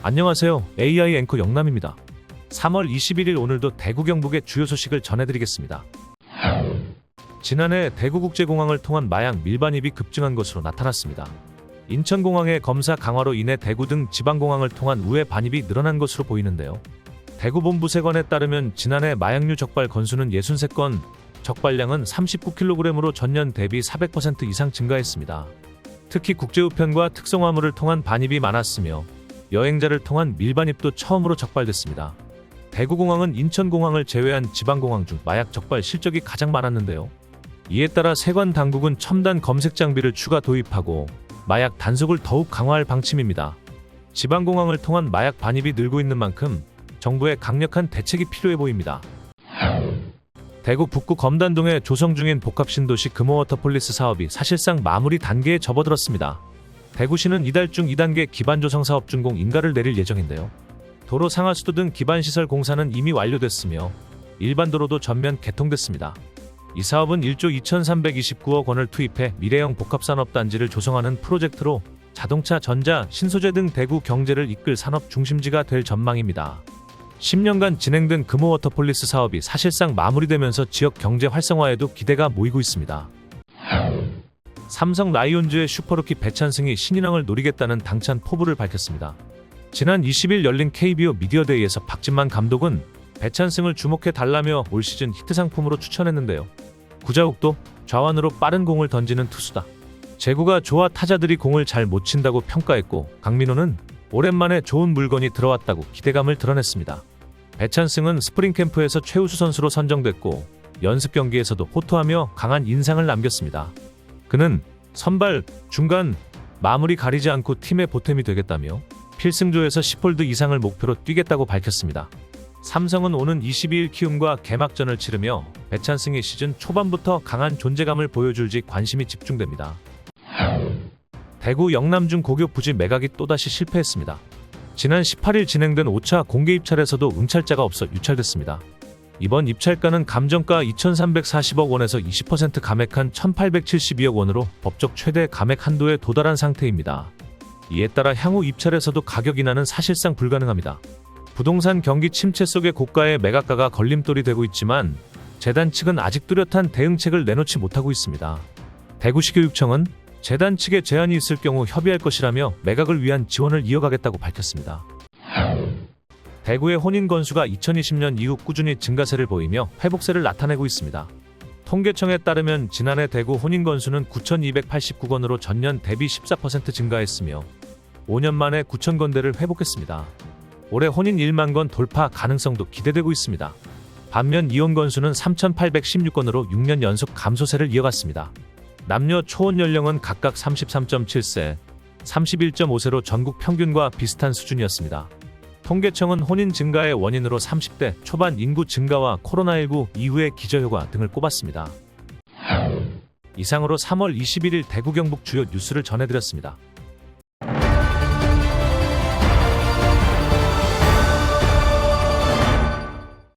안녕하세요. AI 앵커 영남입니다. 3월 21일 오늘도 대구 경북의 주요 소식을 전해드리겠습니다. 지난해 대구국제공항을 통한 마약 밀반입이 급증한 것으로 나타났습니다. 인천공항의 검사 강화로 인해 대구 등 지방공항을 통한 우회 반입이 늘어난 것으로 보이는데요. 대구본부세관에 따르면 지난해 마약류 적발 건수는 63건, 적발량은 39kg으로 전년 대비 400% 이상 증가했습니다. 특히 국제우편과 특성화물을 통한 반입이 많았으며 여행자를 통한 밀반입도 처음으로 적발됐습니다. 대구공항은 인천공항을 제외한 지방공항 중 마약 적발 실적이 가장 많았는데요. 이에 따라 세관 당국은 첨단 검색 장비를 추가 도입하고 마약 단속을 더욱 강화할 방침입니다. 지방공항을 통한 마약 반입이 늘고 있는 만큼 정부의 강력한 대책이 필요해 보입니다. 대구 북구 검단동에 조성 중인 복합신도시 금호워터폴리스 사업이 사실상 마무리 단계에 접어들었습니다. 대구시는 이달 중 2단계 기반조성 사업 준공 인가를 내릴 예정인데요. 도로 상하수도 등 기반시설 공사는 이미 완료됐으며 일반 도로도 전면 개통됐습니다. 이 사업은 1조 2,329억 원을 투입해 미래형 복합산업단지를 조성하는 프로젝트로 자동차, 전자, 신소재 등 대구 경제를 이끌 산업 중심지가 될 전망입니다. 10년간 진행된 금호워터폴리스 사업이 사실상 마무리되면서 지역 경제 활성화에도 기대가 모이고 있습니다. 삼성 라이온즈의 슈퍼루키 배찬승이 신인왕을 노리겠다는 당찬 포부를 밝혔습니다. 지난 20일 열린 KBO 미디어데이에서 박진만 감독은 배찬승을 주목해달라며 올 시즌 히트 상품으로 추천했는데요. 구자욱도 좌완으로 빠른 공을 던지는 투수다. 제구가 좋아 타자들이 공을 잘 못 친다고 평가했고, 강민호는 오랜만에 좋은 물건이 들어왔다고 기대감을 드러냈습니다. 배찬승은 스프링 캠프에서 최우수 선수로 선정됐고 연습 경기에서도 호투하며 강한 인상을 남겼습니다. 그는 선발, 중간, 마무리 가리지 않고 팀의 보탬이 되겠다며 필승조에서 10홀드 이상을 목표로 뛰겠다고 밝혔습니다. 삼성은 오는 22일 키움과 개막전을 치르며 배찬승이 시즌 초반부터 강한 존재감을 보여줄지 관심이 집중됩니다. 대구 영남중 고교 부지 매각이 또다시 실패했습니다. 지난 18일 진행된 5차 공개 입찰에서도 응찰자가 없어 유찰됐습니다. 이번 입찰가는 감정가 2,340억 원에서 20% 감액한 1,872억 원으로 법적 최대 감액 한도에 도달한 상태입니다. 이에 따라 향후 입찰에서도 가격 인하는 사실상 불가능합니다. 부동산 경기 침체 속에 고가의 매각가가 걸림돌이 되고 있지만 재단 측은 아직 뚜렷한 대응책을 내놓지 못하고 있습니다. 대구시 교육청은 재단 측에 제한이 있을 경우 협의할 것이라며 매각을 위한 지원을 이어가겠다고 밝혔습니다. 대구의 혼인 건수가 2020년 이후 꾸준히 증가세를 보이며 회복세를 나타내고 있습니다. 통계청에 따르면 지난해 대구 혼인 건수는 9,289건으로 전년 대비 14% 증가했으며 5년 만에 9,000건대를 회복했습니다. 올해 혼인 1만 건 돌파 가능성도 기대되고 있습니다. 반면 이혼 건수는 3,816건으로 6년 연속 감소세를 이어갔습니다. 남녀 초혼 연령은 각각 33.7세, 31.5세로 전국 평균과 비슷한 수준이었습니다. 통계청은 혼인 증가의 원인으로 30대 초반 인구 증가와 코로나19 이후의 기저효과 등을 꼽았습니다. 이상으로 3월 21일 대구 경북 주요 뉴스를 전해드렸습니다.